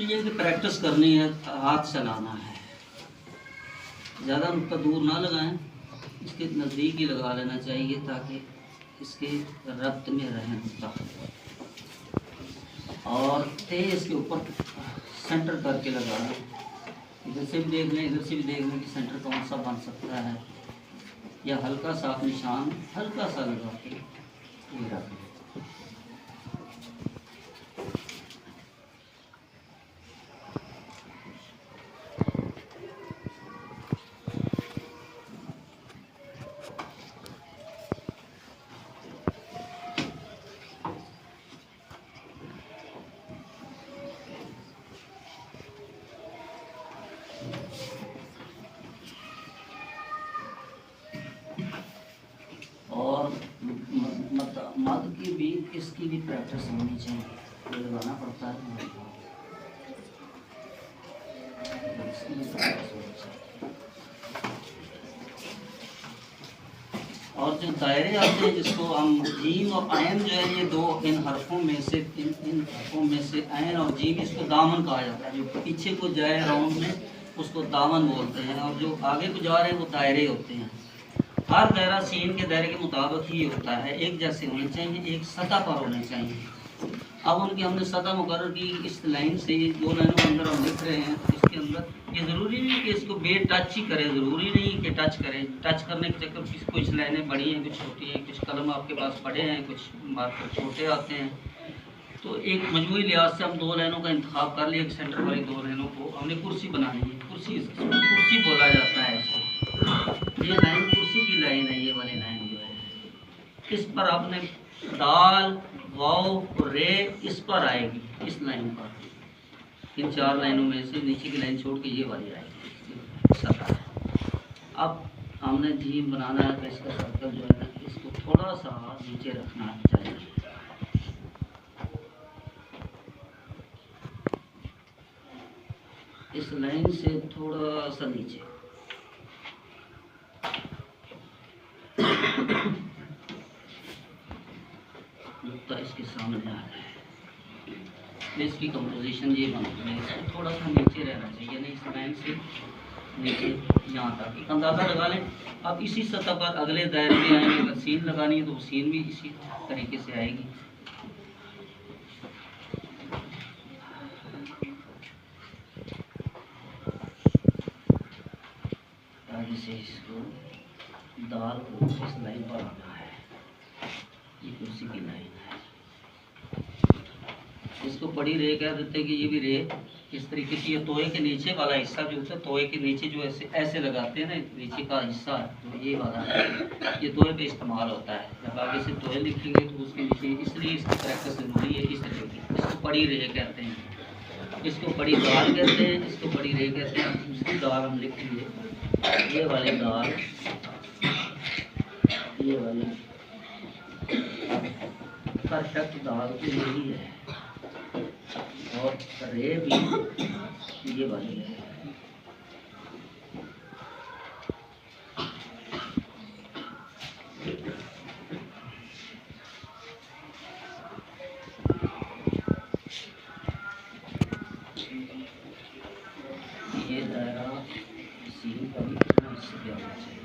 ये कि प्रैक्टिस करनी है, हाथ चलाना है, ज़्यादा नुक्ता दूर ना लगाएं, इसके नज़दीक ही लगा लेना चाहिए ताकि इसके रब्त में रहे नुक्ता, और तेज इसके ऊपर सेंटर करके लगा लें। इधर से भी देख लें, इधर से भी देख लें कि सेंटर कौन सा बन सकता है, या हल्का सा निशान हल्का सा लगा के ये रख लें। और मद की भी, इसकी भी प्रैक्टिस होनी चाहिए, लगाना पड़ता है। और जो दायरे आते हैं जिसको हम जीम और ऐन जो है, ये दो इन हरफों में से इन हरफों में से ऐन और जीम, इसको दामन कहा जाता है। जो पीछे को जाए राउंड में उसको दामन बोलते हैं, और जो आगे को जा रहे हैं वो दायरे होते हैं। हर दायरा सीन के दायरे के मुताबिक ही होता है, एक जैसे होने चाहिए, एक सतह पर होने चाहिए। अब उनकी हमने सतह मुकर्रर की, इस लाइन से दो लाइनों के अंदर हम लिख रहे हैं, इसके अंदर ये ज़रूरी नहीं कि इसको बे टच ही करें, ज़रूरी नहीं कि टच करें। टच करने के चक्कर में कुछ लाइनें बड़ी हैं, कुछ छोटी हैं, कुछ कलम आपके पास बड़े हैं, कुछ मार्कर छोटे आते हैं। तो एक मजमूई लिहाज से हम दो लाइनों का इंतखाब कर लिया, एक सेंटर वाली दो लाइनों को हमने कुर्सी बनानी है। कुर्सी बोला जाता है इसको। ये लाइन कुर्सी की लाइन है, ये वाली लाइन जो है, इस पर आपने दाल वाव और रे इस पर आएगी, इस लाइन पर, इन चार लाइनों में से नीचे की लाइन छोड़ के ये वाली आएगी सतह। अब हमने जीम बनाना है तो इसका सर्कल जो है ना, इसको थोड़ा सा नीचे रखना चाहिए। इस लाइन से थोड़ा सा नीचे, नुक्ता इसके सामने आ रहा है, इसकी कंपोजिशन ये बनती है। इसको थोड़ा सा नीचे रहना चाहिए, नहीं इस लाइन से नीचे यहाँ तक एक अंदाज़ा लगा लें। अब इसी सतह पर अगले दायरे में आएंगे, अगर सीन लगानी है तो सीन भी इसी तरीके से आएगी। से इसको दाल को इस लाइन पर आना है, ये कुर्सी की लाइन है। इसको बड़ी रे कह देते हैं कि ये भी रे इस तरीके से, ये तोए के नीचे वाला हिस्सा जो होता है, तोए के नीचे जो ऐसे ऐसे लगाते हैं ना, नीचे का हिस्सा तो ये वाला है, ये तोए पे इस्तेमाल होता है। जब आगे से तोए लिखेंगे तो उसके नीचे, इसलिए इसकी प्रैक्टिस जरूरी है। इस तरीके की इसको बड़ी रे कहते हैं, इसको बड़ी दाल कहते हैं, इसको बड़ी रे कहते हैं। दूसरी दाल हम लिखेंगे, ये वाली दाल, ये वाली परफेक्ट दाल तो यही है, और रे भी ये वाली है। ये दायरा सीन का भी कितना हिस्से पे आना चाहिए।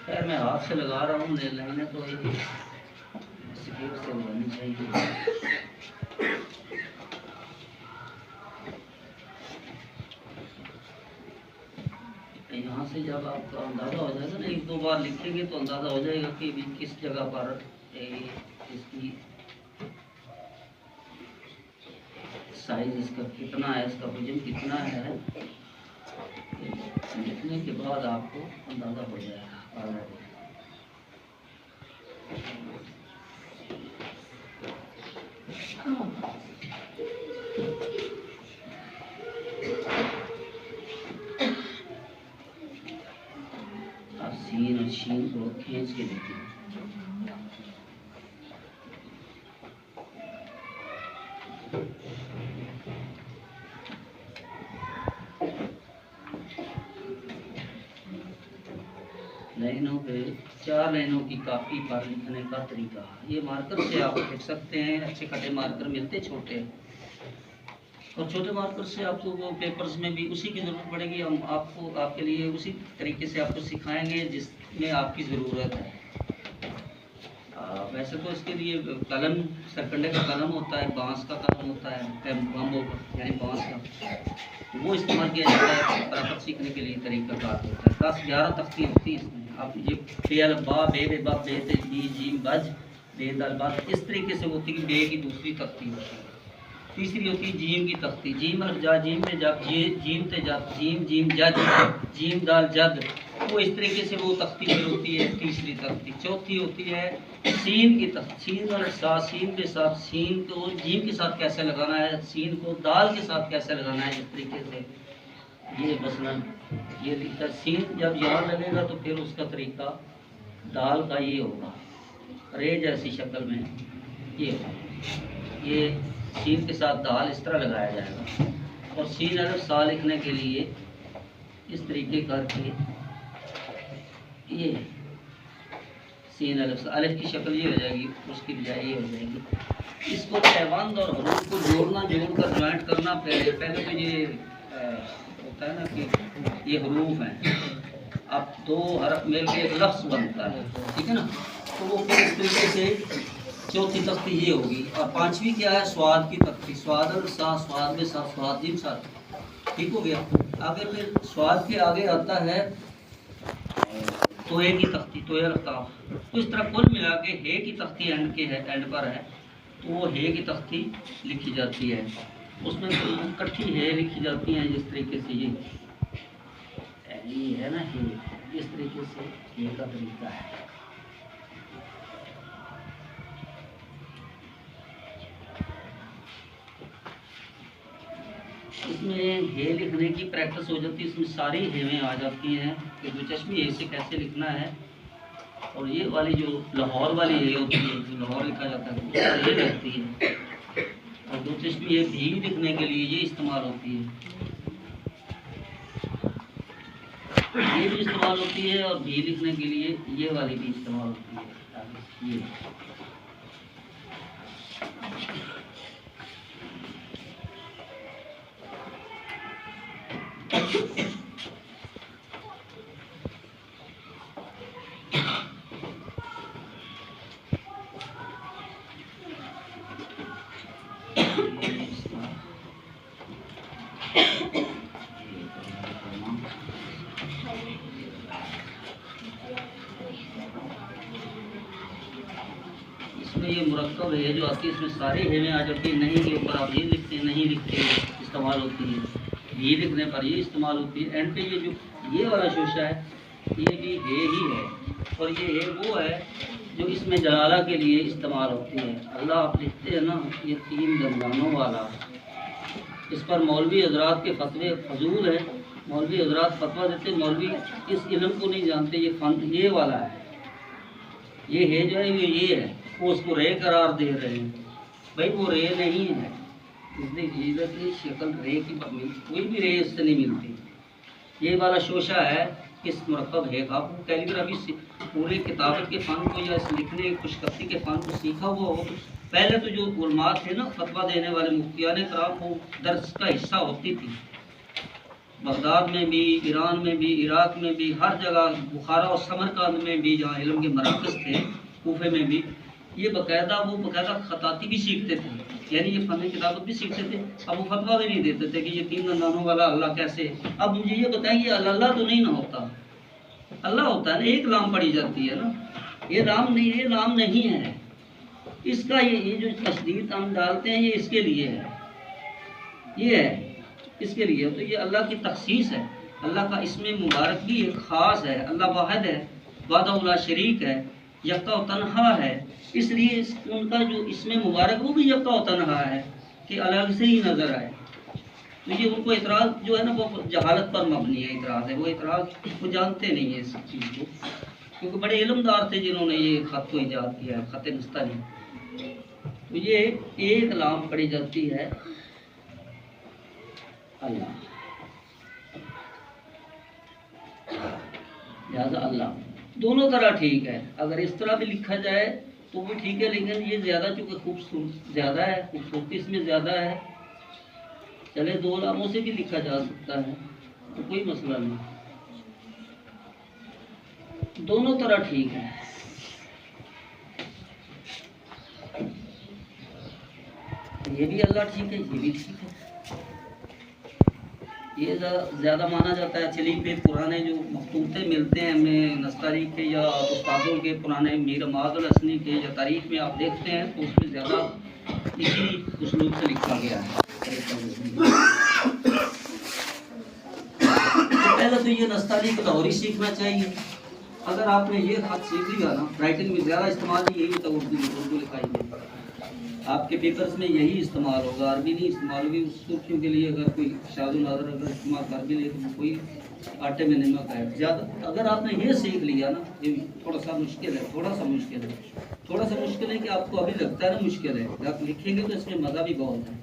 खैर मैं हाथ से लगा रहा हूँ, लाइनें तो ये स्केल से लगानी चाहिए। यहाँ से जब आपका अंदाज़ा हो जाएगा ना, एक दो बार लिखेंगे तो अंदाज़ा हो जाएगा कि भी किस जगह पर इसकी साइज इसका कितना है, इसका वजन कितना है, लिखने के बाद आपको अंदाज़ा हो जाएगा ऑलरेडी। आप सीन और शीन को खींच के देखिए। लाइनों पे, चार लाइनों की कापी पर लिखने का तरीका, ये मार्कर से आप लिख सकते हैं। अच्छे कटे मार्कर मिलते छोटे, और छोटे मार्कर से आपको वो पेपर्स में भी उसी की ज़रूरत पड़ेगी। हम आपको आपके लिए उसी तरीके से आपको सिखाएंगे जिसमें आपकी ज़रूरत है। वैसे तो इसके लिए कलम सरकंडे का कलम होता है, बांस का कलम होता है, बम्बो का यानी बांस का, वो इस्तेमाल किया जाता है। बराबर सीखने के लिए तरीका कार होता है। 10-11 तख्ती होती है इसमें। आप ये फेल बा बे बे बा बे ते बी जीम बज बे दल बात इस तरीके से होती है कि बे की दूसरी तख्ती होती है। तीसरी होती है जीम की तख्ती। जीम अलफ जा जीम में जब ये जीम ते जब जीम जीम जज जीम दाल जद, वो इस तरीके से वो तख्ती फिर होती है तीसरी तख्ती। चौथी होती है सीन की तख्ती। सीन और सा, सीन के साथ सीन को जीम के साथ कैसे लगाना है, सीन को दाल के साथ कैसे लगाना है, इस तरीके से ये मसलन ये लिखा सीन जब यहाँ लगेगा तो फिर उसका तरीका दाल का ये होगा, रे जैसी शक्ल में ये होगा। ये सीन के साथ दाल इस तरह लगाया जाएगा। और सीन अलफ सा लिखने के लिए इस तरीके करके ये सीन अलफ अलफ की शक्ल ये हो जाएगी, उसकी बजाय ये हो जाएगी। इसको पैबंद और हरूफ को जोड़कर ज्वाइंट करना पहले तो ये होता है ना कि ये हरूफ हैं, अब दो हरफ मिल के एक लफ्ज़ बनता है, ठीक है ना। तो वो फिर इस तरीके से चौथी तख्ती ये होगी। और पांचवी क्या है, स्वाद की तख्ती। स्वाद और सा, स्वाद में सा, स्वाद जिम सा, ठीक हो गया। आगे फिर स्वाद के आगे आता है तोए की तख्ती, तोया रफ्तार। तो इस तरह कुल मिला के हे की तख्ती एंड के है, एंड पर है, तो वो हे की तख्ती लिखी जाती है। उसमें इकट्ठी हे लिखी जाती हैं जिस तरीके से ये है ना, हे इस तरीके से हे का तरीका है। इसमें हे लिखने की प्रैक्टिस हो जाती है, इसमें सारी हेवें आ जाती हैं कि दिलचस्पी हे से कैसे लिखना है। और ये वाली जो लाहौर वाली हे होती है, जो लाहौर लिखा जाता है, ये रहती है। और दिलचस्पी हे भी लिखने के लिए ये इस्तेमाल होती है, ये भी इस्तेमाल होती है। और भी लिखने के लिए ये वाली भी इस्तेमाल होती है, ये ये मुरक्कब है जो आती है, इसमें सारी हेवें आ जाती है। नहीं के ऊपर आप ये लिखते हैं, नहीं लिखते इस्तेमाल होती है। ये लिखने पर ये इस्तेमाल होती है। एंड पे ये जो ये वाला शोशा है, ये भी हे ही है। और ये हे वो है जो इसमें जलाला के लिए इस्तेमाल होती है। अल्लाह आप लिखते हैं ना, ये 3 दंदानों वाला, इस पर मौलवी हजरात के फतवे फजूल है। मौलवी हजरात फतवा देते, मौलवी इस इल्म को नहीं जानते। ये फन ये वाला है, ये है जो है ये है, वो उसको रे करार दे रहे हैं। भाई वो रे नहीं है, इसलिए जीजत की शक्ल रे की कोई भी रे इससे नहीं मिलती। ये वाला शोशा है इस मुरक्कब है का। आपको कैलीग्राफी पूरे किताबत के फ़न को या इस लिखने खुशकफ्ती के फ़न को सीखा हुआ हो, पहले तो जो उलमात थे ना फतवा देने वाले मुफ्तियान कराम, वो दर्स का हिस्सा होती थी। बगदाद में भी, ईरान में भी, इराक में भी, हर जगह, बुखारा और समरकंद में भी जहाँ इल्म के मराकज़ थे, कूफे में भी, ये बाकायदा खताती भी सीखते थे, यानी ये फ़न किताबत भी सीखते थे। अब वो फतवा भी नहीं देते थे कि ये 3 दंदानों वाला अल्लाह कैसे। अब मुझे ये बताएं, ये अल्लाह तो नहीं ना होता, अल्लाह होता है ना, एक लाम पड़ी जाती है ना, ये लाम नहीं, ये लाम नहीं है इसका। ये जो तशदीद हम डालते हैं, ये इसके लिए है, ये है इसके लिए। तो ये अल्लाह की तखसीस है, अल्लाह का इसमें मुबारक भी एक ख़ास है। अल्लाह वाहिद है, वादा शरीक है, यक्ता व तन्हा है, इसलिए उनका जो इसमें मुबारक वो भी यक्ता व तन्हा है कि अलग से ही नज़र आए। तो ये उनको इतराज़ जो है ना, वो जहालत पर मबनी है, इतराज़ है। वो इतराज़ वो जानते नहीं है इस चीज़ को, क्योंकि बड़े इल्मदार थे जिन्होंने ये ख़त को ईजाद किया है, ख़त नस्तनी। तो ये एक लाम पड़ी जाती है अल्लाह, लिहाजा अल्लाह दोनों तरह ठीक है। अगर इस तरह भी लिखा जाए तो भी ठीक है, लेकिन ये ज़्यादा चूँकि खूबसूरत ज़्यादा है, खूबसूरती इसमें ज़्यादा है, चले दो लामों से भी लिखा जा सकता है, तो कोई मसला नहीं, दोनों तरह ठीक है। ये भी अल्लाह ठीक है, ये भी ठीक है। ये ज़्यादा माना जाता है। चलिए पे पुराने जो मखतूते मिलते हैं हमें नस्तारी के या उस्तादों के, पुराने मीर मादुल हसनी के या तारीख में आप देखते हैं तो उसमें ज़्यादा इसी उसलूब से लिखा गया है। तो पहले तो ये नस्तारी को लाहौरी सीखना चाहिए। अगर आपने ये खत सीख लिया ना, राइटिंग में ज़्यादा इस्तेमाल यही होता है, उर्दू लिखाई में आपके पेपर्स में यही इस्तेमाल होगा, अरबी नहीं इस्तेमाल होगी। सुर्खियों के लिए अगर कोई शादुल नादर अगर इस्तेमाल कर भी ले तो कोई आटे में नमक है ज़्यादा। अगर आपने ये सीख लिया ना, ये थोड़ा सा मुश्किल है, थोड़ा सा मुश्किल है कि आपको अभी लगता है ना मुश्किल है, जब आप लिखेंगे तो इसमें मज़ा भी बहुत है।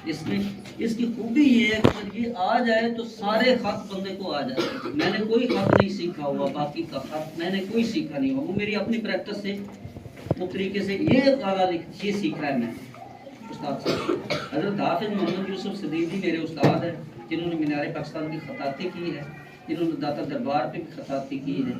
इसमें इसकी खूबी ये है कि जब ये आ जाए तो सारे खत बंदे को आ जाते हैं। मैंने कोई खत नहीं सीखा हुआ, बाकी का खत मैंने कोई सीखा नहीं हुआ, वो मेरी अपनी प्रैक्टिस से वो तरीके से ये सीखा है मैंने उस्ताद से। हज़रत हाफिज़ मोहम्मद यूसुफ सदीदी मेरे उस्ताद हैं, जिन्होंने मीनार पाकिस्तान की खताती की है, जिन्होंने दाता दरबार पे भी खताती की है,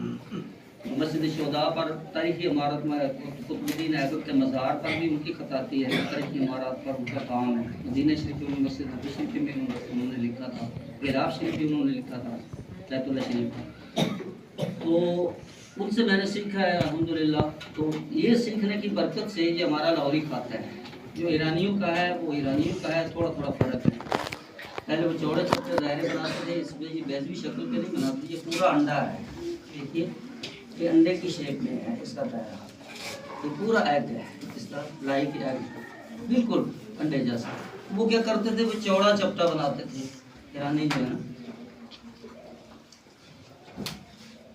मस्जिद शोदा पर तारीखी इमारत में कुतुबुद्दीन ऐबक के मज़ार पर भी उनकी खताती है, तारीखी इमारत पर उनका काम है। मदीना शरीफ में मस्जिद नबी शरीफ में उन्होंने लिखा था, इराक़ शरीफ भी उन्होंने लिखा था, बैतुल्लाह शरीफ। तो उनसे मैंने सीखा है अल्हम्दुलिल्लाह। तो ये सीखने की बरकत से ये हमारा लाहौरी खाता है, जो ईरानियों का है वो ईरानियों का है, थोड़ा थोड़ा फ़र्क है। पहले वो चौड़े छोटे दायरे बनाते थे, इसमें ये बैजवी शक्ल पे नहीं बनाते। ये पूरा अंडा है, देखिए ये अंडे की शेप में है इसका दायरा, ये पूरा एग है, इस तरह लाई की एग बिल्कुल अंडे जैसा। वो क्या करते थे, वो चौड़ा चपटा बनाते थे ईरानी जो है ना,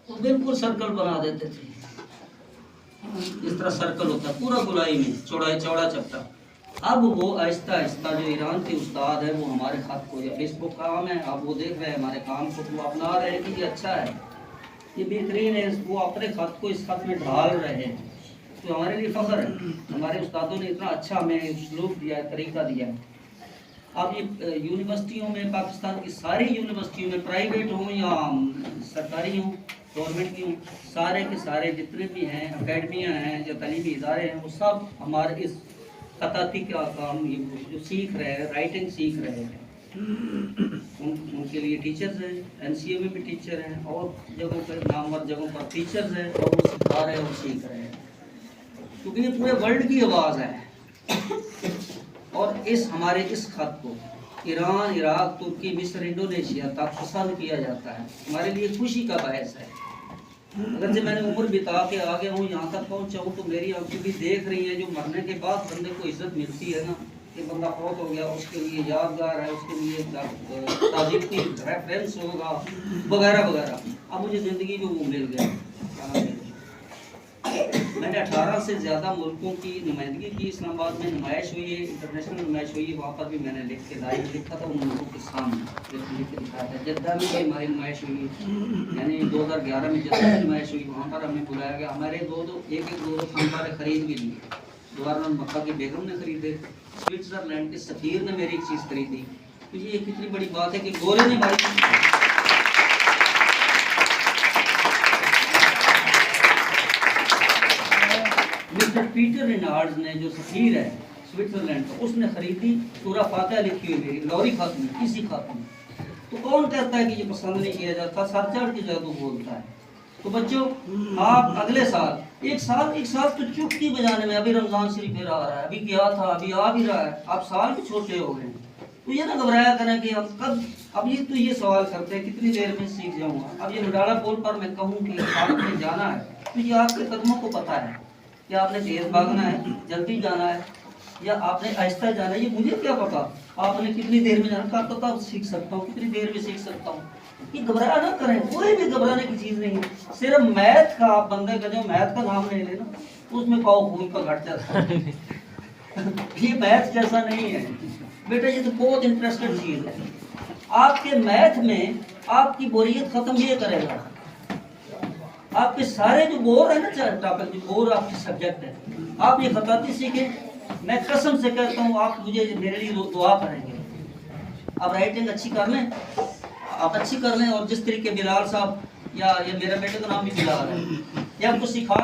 तो बिल्कुल सर्कल बना देते थे। इस तरह सर्कल होता है पूरा गुलाई में, चौड़ा चपटा। अब वो आहिस्ता आहिस्ता जो ईरान के उस्ताद है वो हमारे खत को, या फेसबुक काम है, आप वो देख रहे हैं हमारे काम को, वो अपना रहे हैं कि ये अच्छा है, ये बेहतरीन है, वो अपने खत को इस खत में ढाल रहे हैं। तो हमारे लिए फ़ख्र है, हमारे उस्तादों ने इतना अच्छा हमें उसलूब दिया है, तरीका दिया है। अब ये यूनिवर्सिटियों में, पाकिस्तान की सारी यूनिवर्सिटियों में, प्राइवेट हों या सरकारी हों, गवर्नमेंट की हों, सारे के सारे जितने भी हैं अकेडमियाँ हैं या तालीमी इदारे हैं, वो सब हमारे इस खताती का काम ये जो सीख रहे हैं, राइटिंग सीख रहे हैं। उनके लिए टीचर्स हैं, NCA में भी टीचर हैं, और जगहों पर नामवर जगहों पर टीचर्स हैं, और वो सिखा रहे हैं और सीख रहे हैं, क्योंकि ये पूरे वर्ल्ड की आवाज़ है। और हमारे इस खत को ईरान, इराक, तुर्की, मिस्र, इंडोनेशिया तक पसंद किया जाता है, हमारे लिए खुशी का बायस है। अगर से मैंने उम्र बिता के आ गया हूँ, यहाँ तक पहुँचा हूँ, तो मेरी आंखें भी देख रही हैं जो मरने के बाद बंदे को इज्जत मिलती है ना, कि बंदा फौत हो गया, उसके लिए यादगार है, उसके लिए तारीखी रेफरेंस होगा वगैरह वगैरह। अब मुझे ज़िंदगी में वो मिल गया। मैंने 18 से ज़्यादा मुल्कों की नुमाइंदगी की, इस्लामाबाद में नुमाइश हुई है, इंटरनेशनल नुमाइश हुई है, वहाँ पर भी मैंने लिख के लाइव लिखा था उन मुल्कों के सामने, लिख के लिखा था। जद्दा में भी हमारी नुमाइश हुई, यानी 2011 में जद्दा में नुमाइश हुई, वहाँ पर हमें बुलाया गया। हमारे एक दो खानदार खरीद भी लिए, गवर्नर मक्का की बेगम ने खरीदे, स्विट्ज़रलैंड के सफ़ीर ने मेरी एक चीज़ खरीदी। तो ये कितनी बड़ी बात है कि गोरे ने हमारी मिस्टर पीटर रिनार्ड्स ने, जो सफ़ीर है स्विट्ज़रलैंड का, उसने खरीदी, सूरा फातिहा लिखी हुई मेरी लाहौरी खत में, किसी खत में। तो कौन कहता है कि ये पसंद नहीं किया जाता, सर चढ़ के जादू बोलता है। तो बच्चों, आप अगले साल एक साल तो चुटकी बजाने में, अभी रमज़ान शरीफ आ रहा है, अभी गया था, अभी आ भी रहा है, आप साल भी छोटे हो गए, तो ये ना घबराया करें कि अब कब, अब ये सवाल करते हैं कितनी देर में सीख जाऊँगा। अब ये नडाला पोल पर मैं कहूँ कि भारत में जाना है, तो ये आपके कदमों को पता है कि आपने तेज़ भागना है, जल्दी जाना है, या आपने आहिस्ता जाना है, ये मुझे क्या पता आपने कितनी देर में जाना, कब तक सीख सकता हूँ, कितनी देर में सीख सकता हूँ। ये घबराया ना करें, कोई भी घबराने की चीज़ नहीं है। सिर्फ मैथ का, आप बंदे का जो मैथ का नाम ले लेना, उसमें पाव खून का घट जाता है। ये मैथ जैसा नहीं है बेटा, ये तो बहुत इंटरेस्टेड चीज़ है। आपके मैथ में आपकी बोरियत ख़त्म ये करेगा, आपके सारे जो बोर है ना टॉपिक, जो बोर आपके सब्जेक्ट है, आप ये खताती सीखें। मैं कसम से कहता हूँ, आप मुझे मेरे लिए दुआ करेंगे, आप राइटिंग अच्छी कर लें, आप अच्छी कर लें, और जिस तरीके बिलाल साहब, या ये मेरे बेटे का नाम भी बिलाल है, ये आपको सिखा